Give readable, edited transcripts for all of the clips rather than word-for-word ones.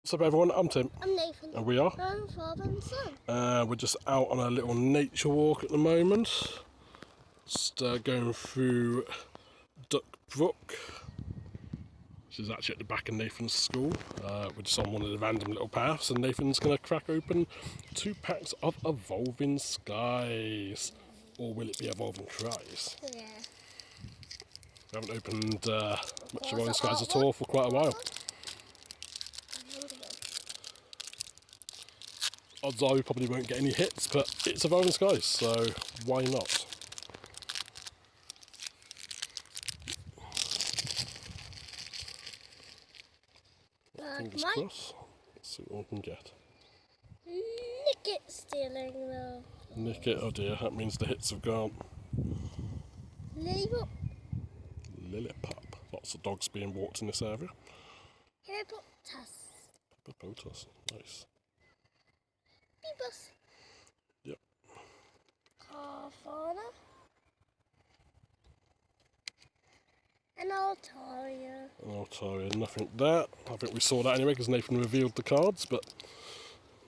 What's up everyone, I'm Tim. I'm Nathan. And we are? I'm father and son. We're just out on a little nature walk at the moment. Just going through Duck Brook, which is actually at the back of Nathan's school. We're just on one of the random little paths and Nathan's going to crack open 2 packs of Evolving Skies. Or will it be Evolving Cries? Yeah. We haven't opened much Evolving Skies at all for quite a while. Odds are we probably won't get any hits, but it's Evolving Skies, so why not? Fingers crossed. Let's see what we can get. Nick it stealing though. Nick it, oh dear, that means the hits have gone. Lillipop. Lillipop. Lots of dogs being walked in this area. Hippopotas. Hippopotas, nice. Beebus. Yep. Carfana. And Altaria. Altaria, nothing there. I think we saw that anyway because Nathan revealed the cards, but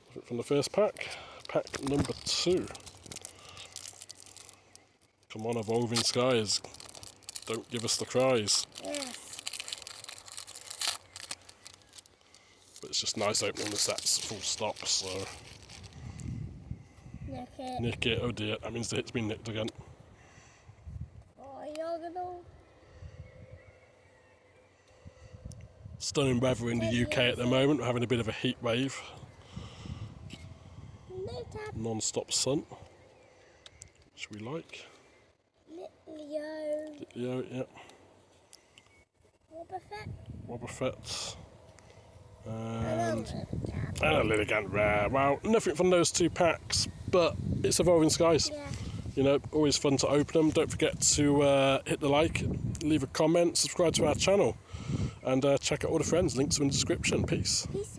nothing from the first pack. Pack number 2. Come on, Evolving Skies. Don't give us the cries. Yes. But it's just nice opening the sets full stop, so. Nick it. Nick it, oh dear, that means the hit's been nicked again. Diagonal. Stunning weather in the UK at the moment, we're having a bit of a heat wave. Non-stop sun, which we like. Leo. Leo, yeah. Wobbuffet. And a Lilligant rare. Well, nothing from those 2 packs, but it's Evolving Skies. Yeah. You know, always fun to open them. Don't forget to hit the like, leave a comment, subscribe to our channel, and check out all the friends. Links are in the description. Peace. Peace.